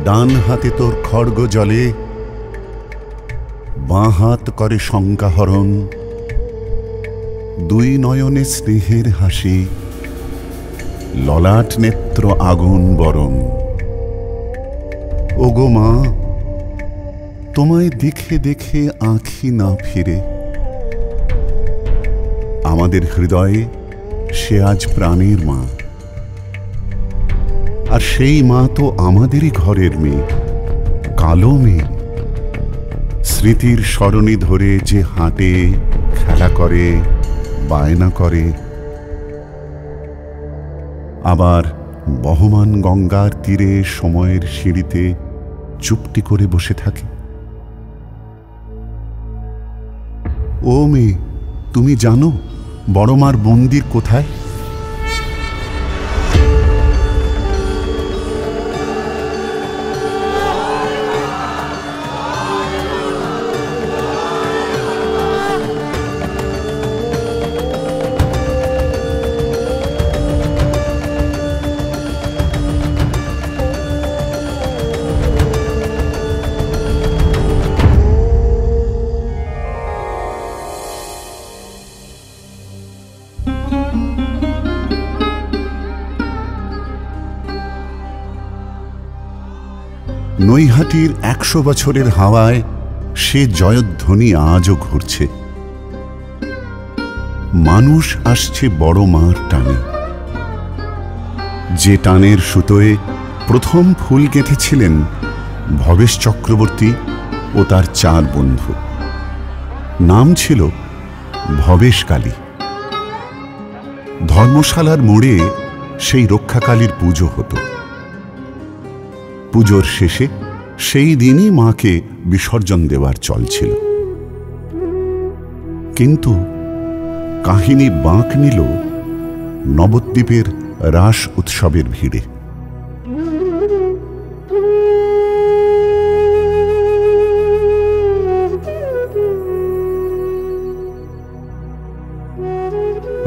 ডান হাতে তোর খড়গ জলে, বাঁ হাত করে শঙ্কাহরণ, দুই নয়নে স্নেহের হাসি, ললাট নেত্র আগুন বরণ। ওগো মা, তোমায় দেখে দেখে আঁখি না ফিরে, আমাদের হৃদয়ে সে আজ প্রাণের মা। আর সেই মা তো আমাদেরই ঘরের মেয়ে, কালো মেয়ে। স্মৃতির সরণি ধরে যে হাঁটে, খেলা করে, বায়না করে, আবার বহমান গঙ্গার তীরে সময়ের সিঁড়িতে চুপটি করে বসে থাকে। ও মেয়ে, তুমি জানো বড় মার মন্দির কোথায়? নৈহাটির ১০০ বছরের হাওয়ায় সে জয়ধ্বনি আজও ঘুরছে। মানুষ আসছে বড় মার টানে, যে টানের সুতোয় প্রথম ফুল গেঁথেছিলেন ভবেশ চক্রবর্তী ও তার 4 বন্ধু। নাম ছিল ভবেশকালী। ধর্মশালার মোড়ে সেই রক্ষাকালীর পুজো হতো। পুজোর শেষে সেই দিনই মাকে বিসর্জন দেওয়ার চল ছিল। কিন্তু কাহিনী বাঁক নিল নবদ্বীপের রাস উৎসবের ভিড়ে।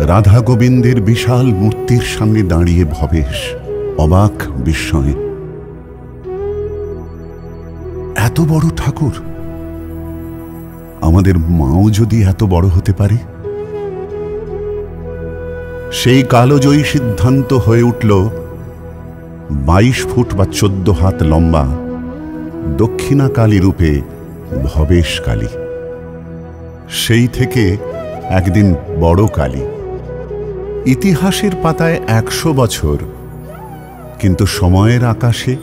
রাধা গোবিন্দের বিশাল মূর্তির সামনে দাঁড়িয়ে ভবেশ অবাক বিস্ময়ে। এত বড় ঠাকুর, আমাদের মাও যদি এত বড় হতে পারে। সেই কালজয়ী সিদ্ধান্ত হয়ে উঠল 22 ফুট বা 14 হাত লম্বা দক্ষিণাকালী রূপে ভবেশকালী। সেই থেকে একদিন বড় কালী। ইতিহাসের পাতায় 100 বছর, কিন্তু সময়ের আকাশে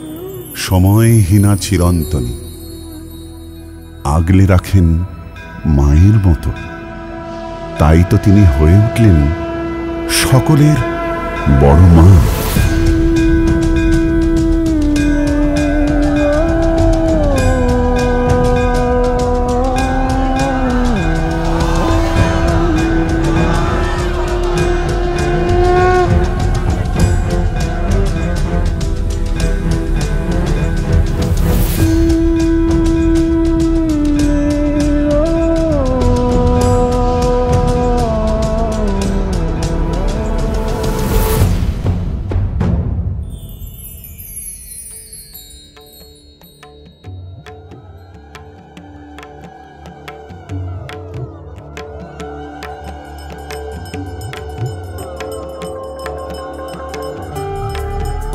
সময়হীনা চিরন্তনী। আগলে রাখেন মায়ের মতো। তাই তো তিনি হয়ে উঠলেন সকলের বড় মা।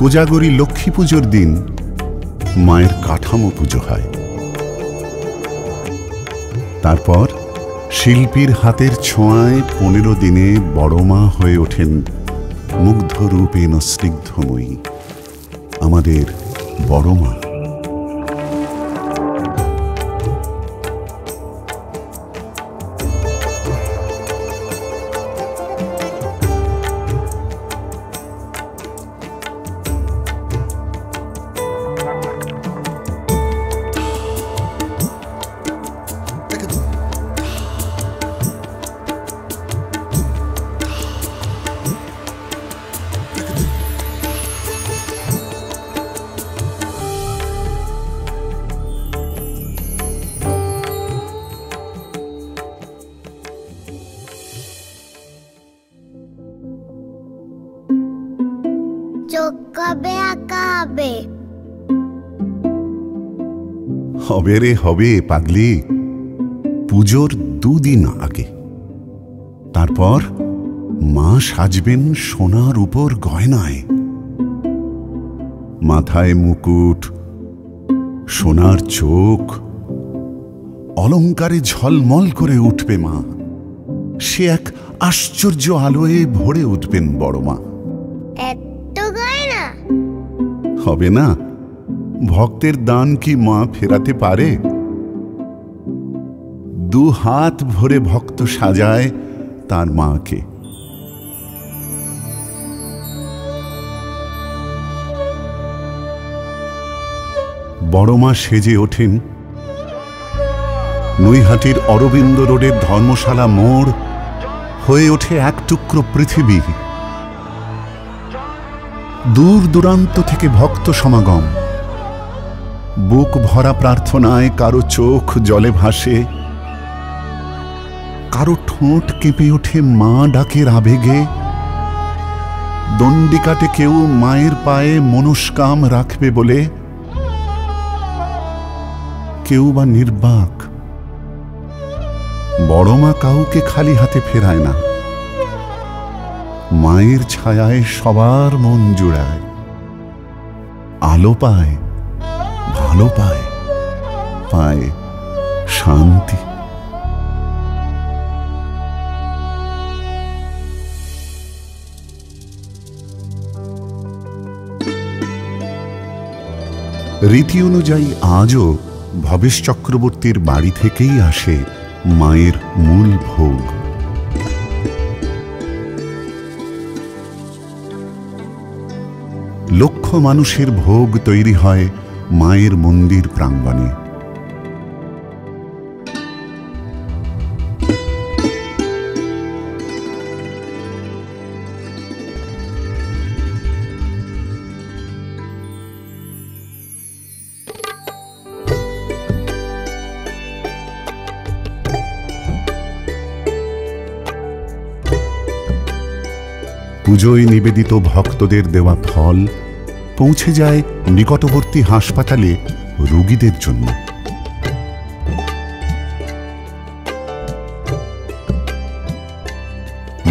কোজাগরী লক্ষ্মী পুজোর দিন মায়ের কাঠামো পুজো হয়। তারপর শিল্পীর হাতের ছোঁয়ায় 15 দিনে বড় মা হয়ে ওঠেন মুগ্ধ রূপেণ স্নিগ্ধময়ী, আমাদের বড় মা। চোখ কবে আঁকা হবে? হবে রে হবে পাগলি, পুজোর 2 দিন আগে। তারপর মা সাজবেন সোনার উপর গয়নায়, মাথায় মুকুট, সোনার চোখ, অলঙ্কারে ঝলমল করে উঠবে মা। সে এক আশ্চর্য আলোয় ভরে উঠবেন বড় মা। এত গয়না হবে না? ভক্তের দান কি মা ফেরাতে পারে? 2 হাত ভরে ভক্ত সাজায় তার মাকে। বড় মা সেজে ওঠেন। নৈহাটির অরবিন্দ রোডের ধর্মশালা মোড় হয়ে ওঠে এক টুকরো পৃথিবী। দূর দূরান্ত থেকে ভক্ত সমাগম। বুক ভরা প্রার্থনায় কারো চোখ জলে ভাসে, কারো ঠোঁট কেঁপে ওঠে মা ডাকের আবেগে। দণ্ডিকাটে কেউ মায়ের পায়ে মনস্কাম রাখবে বলে, কেউ বা নির্বাক। বড় মা কাউকে খালি হাতে ফেরায় না। মায়ের ছায়ায় সবার মন জুড়ায়, আলো পায়, ভালো পায়, পায় শান্তি। রীতি অনুযায়ী আজও ভবেশ চক্রবর্তীর বাড়ি থেকেই আসে মায়ের মূল ভোগ। লক্ষ মানুষের ভোগ তৈরি হয় মায়ের মন্দির প্রাঙ্গণে। পুজোয় নিবেদিত ভক্তদের দেওয়া ফল পৌঁছে যায় নিকটবর্তী হাসপাতালে রোগীদের জন্য।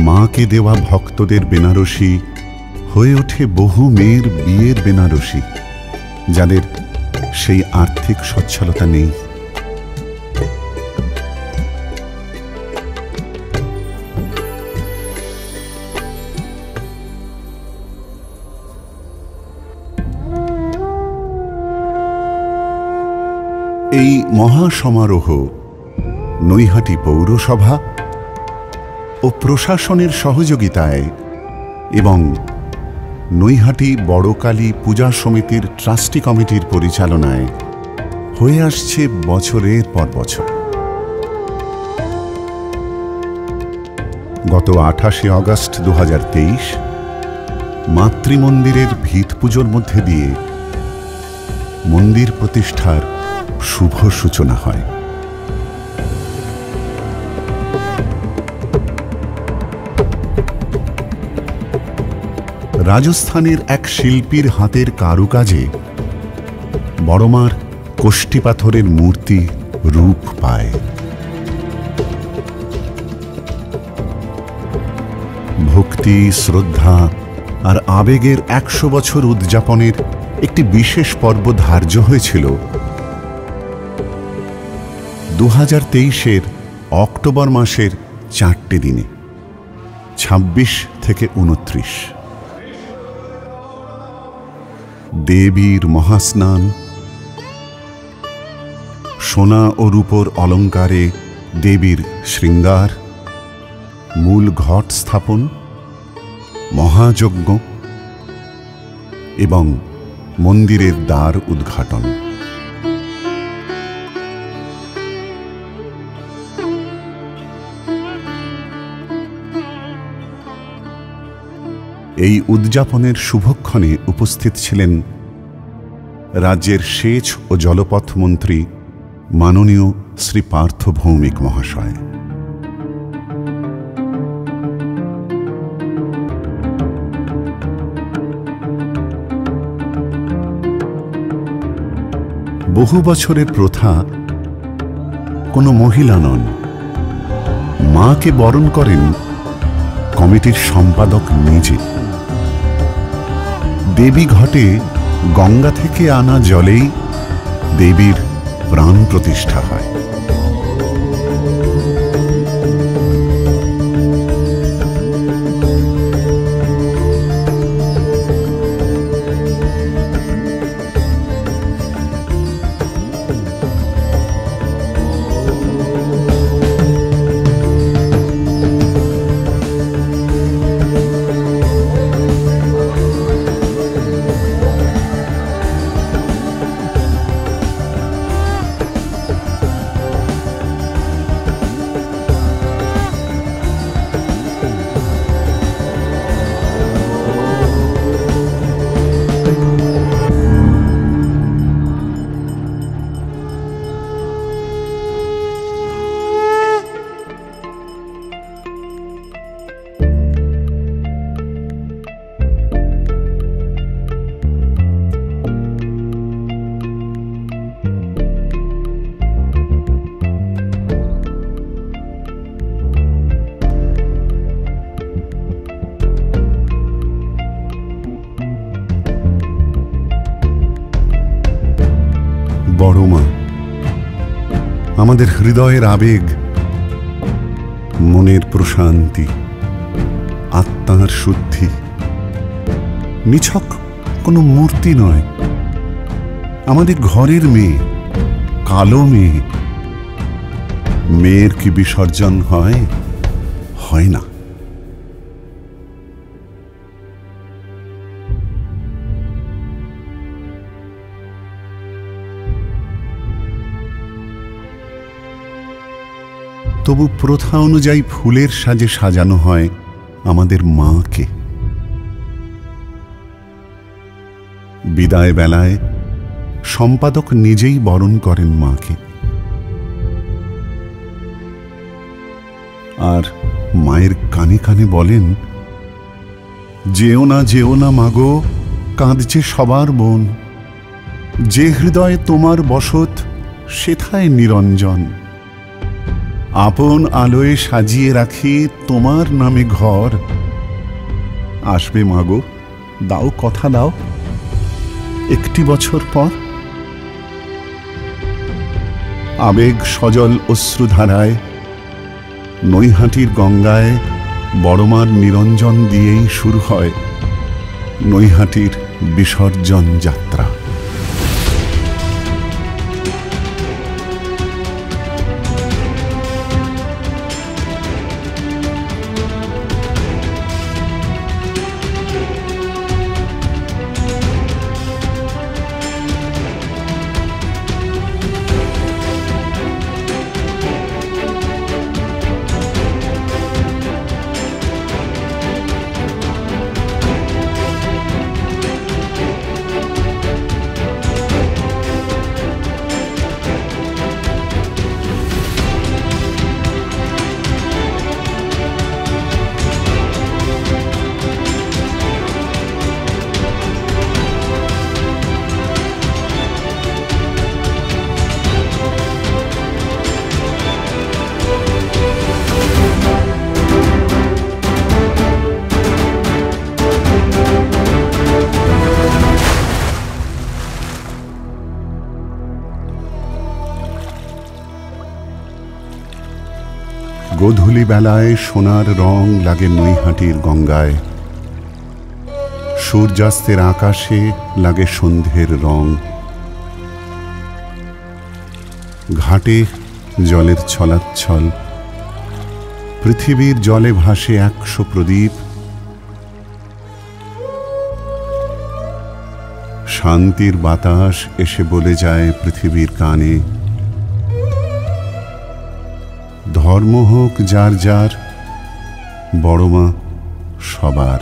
মাকে দেওয়া ভক্তদের বেনারসি হয়ে ওঠে বহু মেয়ের বিয়ের বেনারসি, যাদের সেই আর্থিক সচ্ছলতা নেই। এই মহাসমারোহ নৈহাটি পৌরসভা ও প্রশাসনের সহযোগিতায় এবং নৈহাটি বড়কালী পূজা সমিতির ট্রাস্টি কমিটির পরিচালনায় হয়ে আসছে বছরের পর বছর। গত 28শে আগস্ট 2023 মাতৃমন্দিরের ভিত পুজোর মধ্যে দিয়ে মন্দির প্রতিষ্ঠার শুভ সূচনা হয়। রাজস্থানের এক শিল্পীর হাতের কারুকাজে বড়মার কোষ্ঠী পাথরের মূর্তি রূপ পায়। ভক্তি, শ্রদ্ধা আর আবেগের 100 বছর উদযাপনের একটি বিশেষ পর্ব ধার্য হয়েছিল 2023-এর অক্টোবর মাসের 4টে দিনে, 26 থেকে 29। দেবীর মহাস্নান, সোনা ও রূপোর অলঙ্কারে দেবীর শৃঙ্গার, মূল ঘট স্থাপন, মহাযজ্ঞ এবং মন্দিরের দ্বার উদ্ঘাটন। এই উদযাপনের শুভক্ষণে উপস্থিত ছিলেন রাজ্যের সেচ ও জলপথ মন্ত্রী মাননীয় শ্রী পার্থ ভৌমিক মহাশয়। বহু বছরের প্রথা, কোনো মহিলা নন, মাকে বরণ করেন কমিটির সম্পাদক নিজে। দেবী ঘটে গঙ্গা থেকে আনা জলেই দেবীর প্রাণ প্রতিষ্ঠা হয়। বড় মা আমাদের হৃদয়ের আবেগ, মনের প্রশান্তি, আত্মার শুদ্ধি। নিছক কোনো মূর্তি নয়, আমাদের ঘরের মেয়ে, কালো মেয়ে। মেয়ের কি বিসর্জন হয়? হয় না। তবু প্রথা অনুযায়ী ফুলের সাজে সাজানো হয় আমাদের মাকে। বিদায় বেলায় সম্পাদক নিজেই বরণ করেন মাকে। আর মায়ের কানে কানে বলেন, যেও না মাগো, কাঁদছে সবার বোন। যে হৃদয়ে তোমার বসত, সেথায় নিরঞ্জন। আপন আলোয় সাজিয়ে রাখি তোমার নামে ঘর। আসবে মাগো, দাও কথা দাও, একটি বছর পর। আবেগ সজল অশ্রুধারায় নৈহাটির গঙ্গায় বড়মার নিরঞ্জন দিয়েই শুরু হয় নৈহাটির বিসর্জন যাত্রা। গোধূলি বেলায় সোনার রং লাগে নৈহাটির গঙ্গায়। সূর্যাস্তের আকাশে লাগে সন্ধ্যের রং। ঘাটে জলের ছলাচ্ছল, পৃথিবীর জলে ভাসে 100 প্রদীপ। শান্তির বাতাস এসে বলে যায় পৃথিবীর কানে, ধর্ম হোক যার যার, বড়মা সবার।